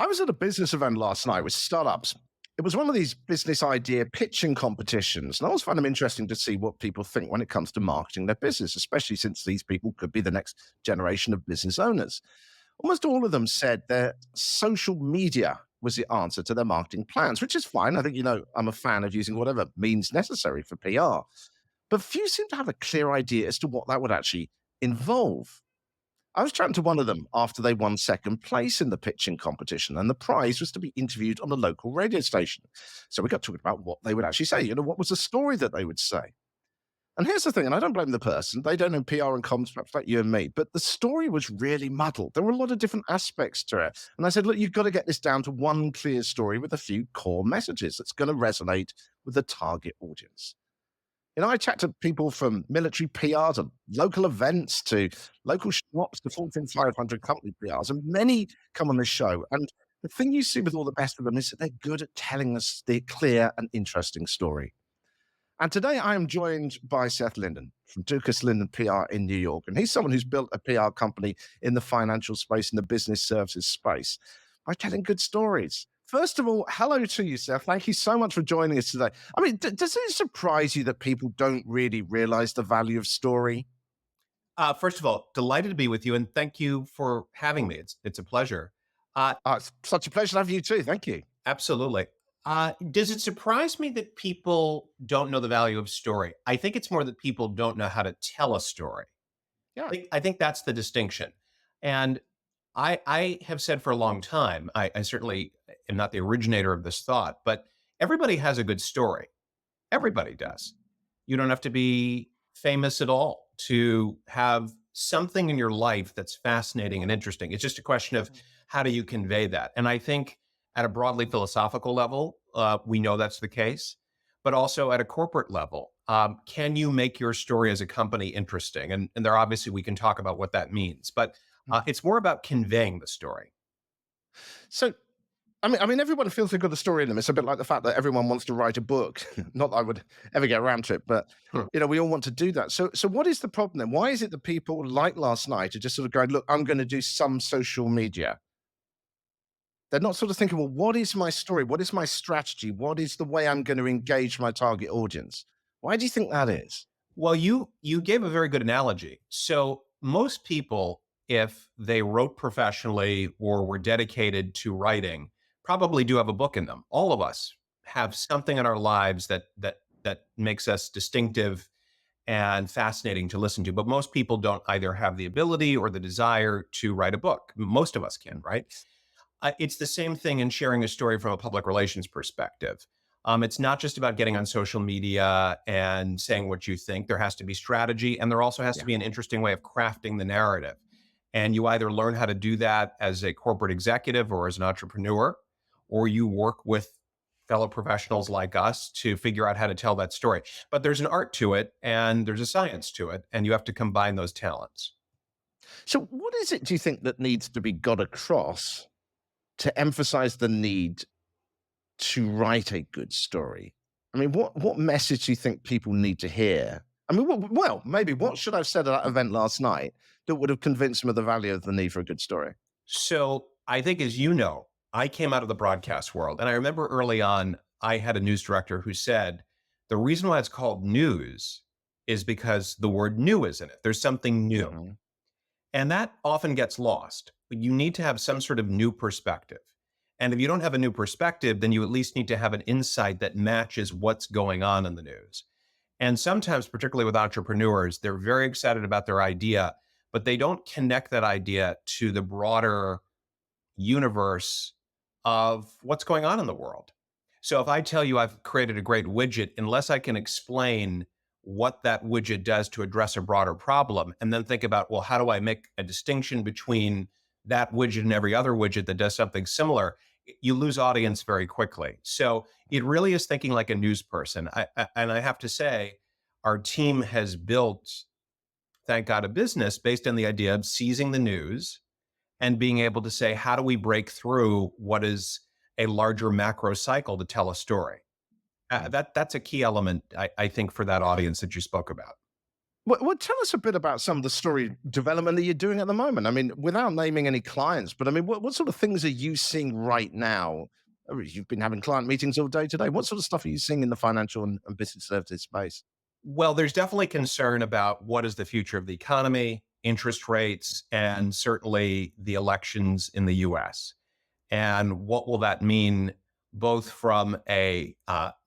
I was at a business event last night with startups. It was one of these business idea pitching competitions. And I always find them interesting to see what people think when it comes to marketing their business, especially since these people could be the next generation of business owners. Almost all of them said that social media was the answer to their marketing plans, which is fine. I think, I'm a fan of using whatever means necessary for PR. But few seem to have a clear idea as to what that would actually involve. I was chatting to one of them after they won second place in the pitching competition, and the prize was to be interviewed on a local radio station. So we got talking about what they would actually say, what was the story that they would say. And here's the thing, and I don't blame the person. They don't know PR and comms, perhaps like you and me, but the story was really muddled. There were a lot of different aspects to it. And I said, look, you've got to get this down to one clear story with a few core messages that's going to resonate with the target audience. I chat to people from military PR to local events to local shops to Fortune 500 company PRs, and many come on this show. And the thing you see with all the best of them is that they're good at telling us the clear and interesting story. And today I am joined by Seth Linden from Dukas Linden PR in New York. And he's someone who's built a PR company in the financial space and the business services space by telling good stories. First of all, hello to you, Seth. Thank you so much for joining us today. I mean, does it surprise you that people don't really realize the value of story? First of all, delighted to be with you, and thank you for having me. It's a pleasure. It's such a pleasure to have you too. Thank you. Absolutely. Does it surprise me that people don't know the value of story? I think it's more that people don't know how to tell a story. Yeah. I think that's the distinction. And I have said for a long time, I certainly am not the originator of this thought, but everybody has a good story. Everybody does. You don't have to be famous at all to have something in your life that's fascinating and interesting. It's just a question of how do you convey that? And I think at a broadly philosophical level, we know that's the case, but also at a corporate level, can you make your story as a company interesting? And there obviously we can talk about what that means, but it's more about conveying the story. So, I mean, everyone feels they've got a story in them. It's a bit like the fact that everyone wants to write a book. Not that I would ever get around to it, but Hmm. we all want to do that. So what is the problem then? Why is it that people like last night are just sort of going, look, I'm going to do some social media? They're not sort of thinking, well, what is my story? What is my strategy? What is the way I'm going to engage my target audience? Why do you think that is? Well, you gave a very good analogy. So most people, if they wrote professionally or were dedicated to writing, probably do have a book in them. All of us have something in our lives that makes us distinctive and fascinating to listen to. But most people don't either have the ability or the desire to write a book. Most of us can, right? It's the same thing in sharing a story from a public relations perspective. It's not just about getting on social media and saying what you think. There has to be strategy, and there also has to Yeah. be an interesting way of crafting the narrative. And you either learn how to do that as a corporate executive or as an entrepreneur, or you work with fellow professionals like us to figure out how to tell that story. But there's an art to it, and there's a science to it, and you have to combine those talents. So what is it, do you think, that needs to be got across to emphasize the need to write a good story? I mean, what message do you think people need to hear? I mean, well, maybe what should I have said at that event last night that would have convinced them of the value of the need for a good story? So I think, as you know, I came out of the broadcast world. And I remember early on, I had a news director who said, the reason why it's called news is because the word new is in it. There's something new. Mhm. And that often gets lost. You need to have some sort of new perspective. And if you don't have a new perspective, then you at least need to have an insight that matches what's going on in the news. And sometimes, particularly with entrepreneurs, they're very excited about their idea, but they don't connect that idea to the broader universe of what's going on in the world. So if I tell you I've created a great widget, unless I can explain what that widget does to address a broader problem, and then think about, well, how do I make a distinction between that widget and every other widget that does something similar, you lose audience very quickly. So it really is thinking like a news person. And I have to say, our team has built, thank God, a business based on the idea of seizing the news and being able to say, how do we break through what is a larger macro cycle to tell a story? That's a key element, I think, for that audience that you spoke about. Well, tell us a bit about some of the story development that you're doing at the moment. I mean, without naming any clients, but I mean, what sort of things are you seeing right now? I mean, you've been having client meetings all day today. What sort of stuff are you seeing in the financial and business services space? Well, there's definitely concern about what is the future of the economy, interest rates, and certainly the elections in the US. And what will that mean, both from a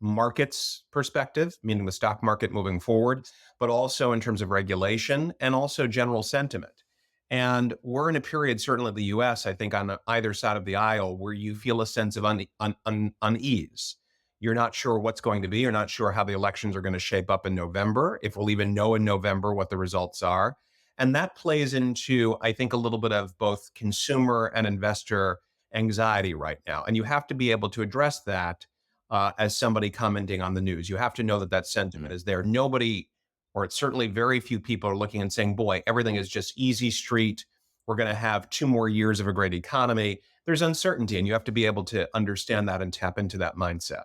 markets perspective, meaning the stock market moving forward, but also in terms of regulation and also general sentiment. And we're in a period, certainly in the US, I think on either side of the aisle, where you feel a sense of unease. You're not sure what's going to be. You're not sure how the elections are going to shape up in November, if we'll even know in November what the results are. And that plays into, I think, a little bit of both consumer and investor anxiety right now. And you have to be able to address that as somebody commenting on the news. You have to know that that sentiment Mm. is there. Nobody, or it's certainly very few people, are looking and saying, boy, everything is just easy street. We're going to have 2 more years of a great economy. There's uncertainty, and you have to be able to understand that and tap into that mindset.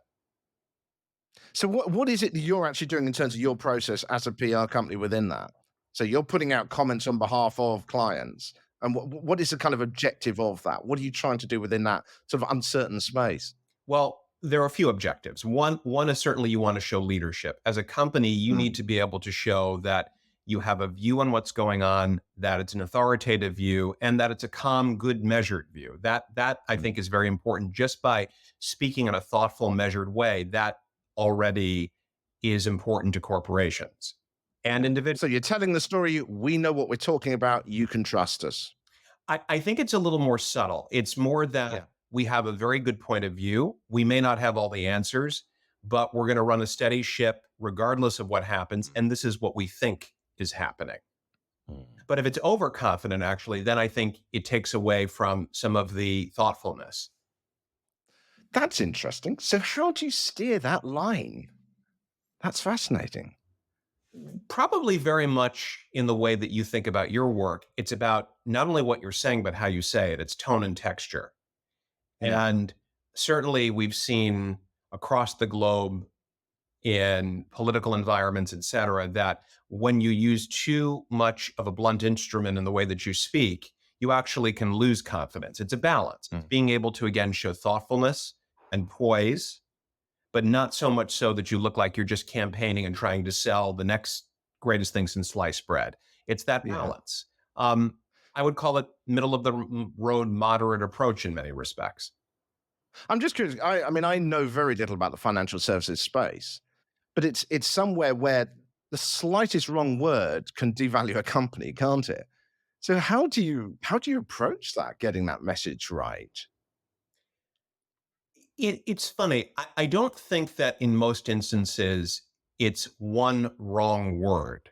So, what is it that you're actually doing in terms of your process as a PR company within that? So, you're putting out comments on behalf of clients, and what is the kind of objective of that? What are you trying to do within that sort of uncertain space? Well, there are a few objectives. One is certainly you want to show leadership. As a company, you Mm. need to be able to show that you have a view on what's going on, that it's an authoritative view, and that it's a calm, good, measured view. That I Mm. think is very important. Just by speaking in a thoughtful, measured way, that already is important to corporations and individuals. So, you're telling the story. We know what we're talking about. You can trust us. I think it's a little more subtle. It's more Yeah. that we have a very good point of view. We may not have all the answers, but we're going to run a steady ship regardless of what happens. And this is what we think is happening. Mm. But if it's overconfident, actually, then I think it takes away from some of the thoughtfulness. That's interesting. So, how do you steer that line? That's fascinating. Probably very much in the way that you think about your work. It's about not only what you're saying, but how you say it. It's tone and texture. Yeah. And certainly we've seen across the globe in political environments, et cetera, that when you use too much of a blunt instrument in the way that you speak, you actually can lose confidence. It's a balance. It's Mm. being able to, again, show thoughtfulness and poise, but not so much so that you look like you're just campaigning and trying to sell the next greatest thing since sliced bread. It's that Yeah. balance. Um, I would call it middle of the road, moderate approach in many respects. I'm just curious. I mean, I know very little about the financial services space, but it's somewhere where the slightest wrong word can devalue a company, can't it? So how do you approach that, getting that message right? It's funny. I don't think that in most instances it's one wrong word.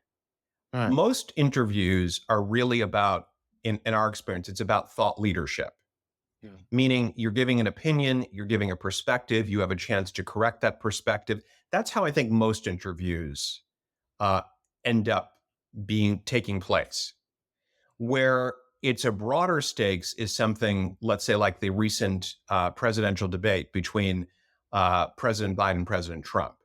Right. Most interviews are really about, in our experience, it's about thought leadership, Yeah. meaning you're giving an opinion, you're giving a perspective, you have a chance to correct that perspective. That's how I think most interviews uh, end up being taking place. Where it's a broader stakes is something, let's say, like the recent presidential debate between President Biden and President Trump.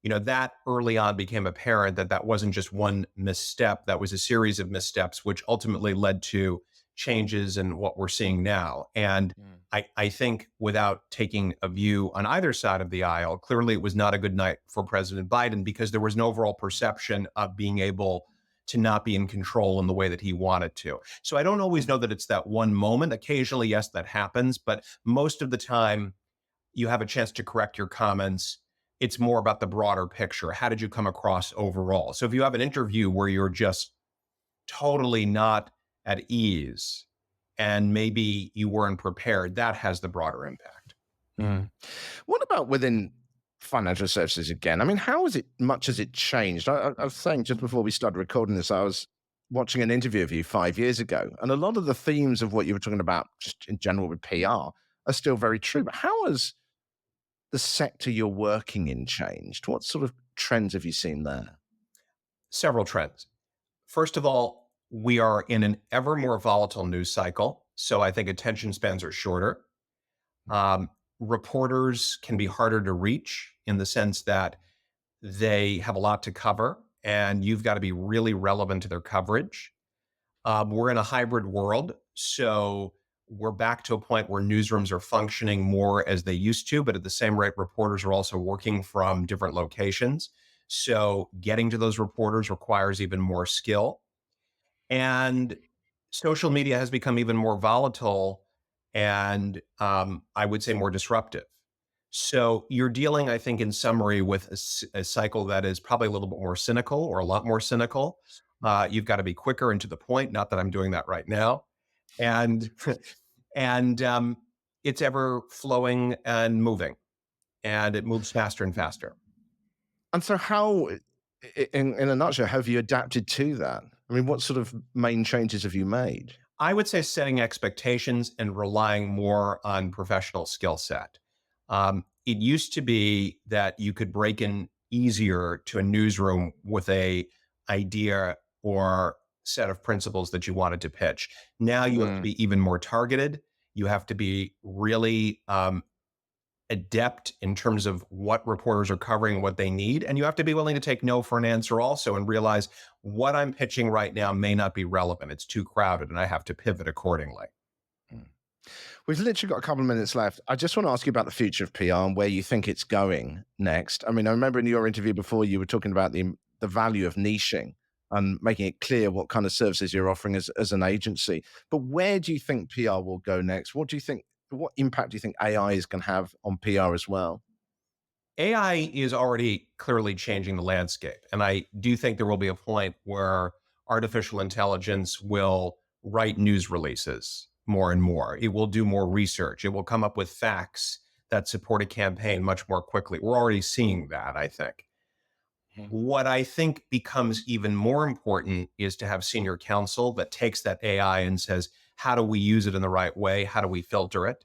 You know, that early on became apparent that that wasn't just one misstep, that was a series of missteps, which ultimately led to changes in what we're seeing now. And Mm. I think without taking a view on either side of the aisle, clearly it was not a good night for President Biden because there was an overall perception of being able to not be in control in the way that he wanted to. So I don't always know that it's that one moment. Occasionally, yes, that happens, but most of the time you have a chance to correct your comments. It's more about the broader picture. How did you come across overall? So if you have an interview where you're just totally not at ease and maybe you weren't prepared, that has the broader impact. Mm. What about within financial services again? I mean, how has it much has it changed? I was saying just before we started recording this, I was watching an interview of you 5 years ago, and a lot of the themes of what you were talking about, just in general with PR, are still very true. But how has the sector you're working in changed? What sort of trends have you seen there? Several trends. First of all, we are in an ever more volatile news cycle. So I think attention spans are shorter. Um, Reporters can be harder to reach in the sense that they have a lot to cover and you've got to be really relevant to their coverage. We're in a hybrid world, so we're back to a point where newsrooms are functioning more as they used to, but at the same rate, reporters are also working from different locations. So getting to those reporters requires even more skill. And social media has become even more volatile and I would say more disruptive. So you're dealing, I think, in summary, with a cycle that is probably a little bit more cynical or a lot more cynical. You've got to be quicker and to the point. Not that I'm doing that right now, and and it's ever flowing and moving, and it moves faster and faster. And so, how, in a nutshell, have you adapted to that? I mean, what sort of main changes have you made? I would say setting expectations and relying more on professional skill set. It used to be that you could break in easier to a newsroom with a idea or set of principles that you wanted to pitch. Now you have to Mm. be even more targeted. You have to be really adept in terms of what reporters are covering, what they need. And you have to be willing to take no for an answer also and realize what I'm pitching right now may not be relevant. It's too crowded and I have to pivot accordingly. Mm. We've literally got a couple of minutes left. I just want to ask you about the future of PR and where you think it's going next. I mean, I remember in your interview before you were talking about the value of niching and making it clear what kind of services you're offering as an agency. But where do you think PR will go next? What do you think? What impact do you think AI is going to have on PR as well? AI is already clearly changing the landscape. And I do think there will be a point where artificial intelligence will write news releases more and more. It will do more research. It will come up with facts that support a campaign much more quickly. We're already seeing that, I think. Mhm. What I think becomes even more important is to have senior counsel that takes that AI and says, how do we use it in the right way? How do we filter it?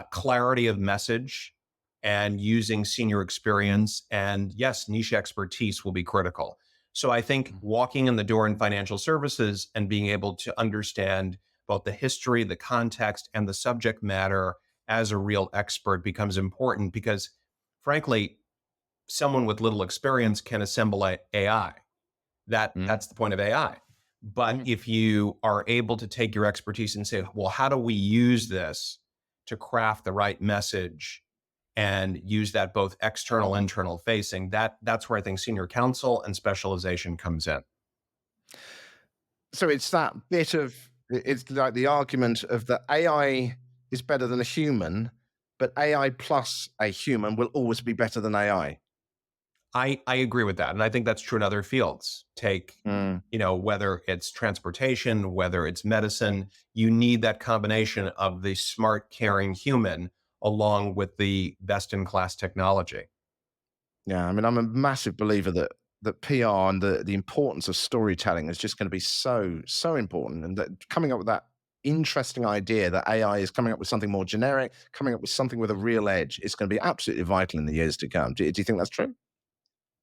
Clarity of message and using senior experience. And yes, niche expertise will be critical. So I think walking in the door in financial services and being able to understand both the history, the context, and the subject matter as a real expert becomes important because, frankly, someone with little experience can assemble AI. Mm. That's the point of AI. But Mm. if you are able to take your expertise and say, well, how do we use this to craft the right message and use that both external, internal facing, that's where I think senior counsel and specialization comes in. So it's that bit of it's like the argument of that AI is better than a human, but AI plus a human will always be better than AI. I agree with that. And I think that's true in other fields. Take, Mm. whether it's transportation, whether it's medicine, you need that combination of the smart, caring human along with the best in class technology. Yeah, I mean, I'm a massive believer that PR and the importance of storytelling is just going to be so important, and that coming up with that interesting idea that AI is coming up with something more generic, coming up with something with a real edge, is going to be absolutely vital in the years to come. Do you think that's true?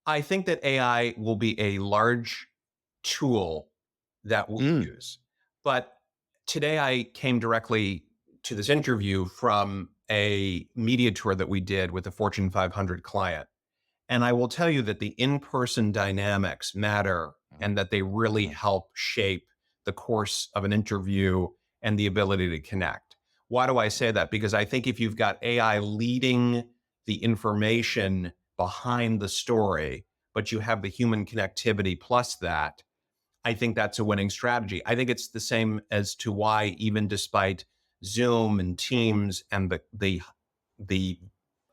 I think that AI will be a large tool that we Mm. use. But today I came directly to this interview from a media tour that we did with a Fortune 500 client. And I will tell you that the in person dynamics matter and that they really Mhm. help shape the course of an interview and the ability to connect. Why do I say that? Because I think if you've got AI leading the information behind the story, but you have the human connectivity plus that, I think that's a winning strategy. I think it's the same as to why, even despite Zoom and Teams and the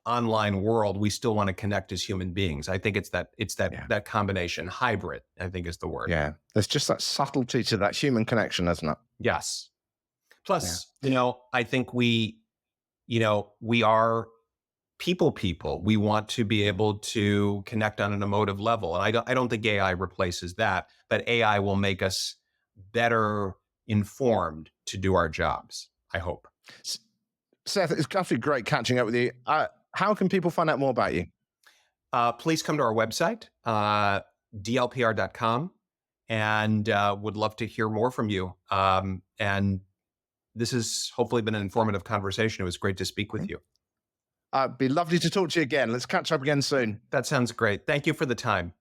online world, we still want to connect as human beings. I think Yeah. that combination, hybrid, I think is the word. Yeah. There's just that subtlety to that human connection, isn't it? Yes. Yeah. Plus, I think we are people. We want to be able to connect on an emotive level. And I don't think AI replaces that, but AI will make us better informed to do our jobs, I hope. S- Seth, it's absolutely great catching up with you. How can people find out more about you? Please come to our website, dlpr.com, and would love to hear more from you. And this has hopefully been an informative conversation. It was great to speak with you. It'd be lovely to talk to you again. Let's catch up again soon. That sounds great. Thank you for the time.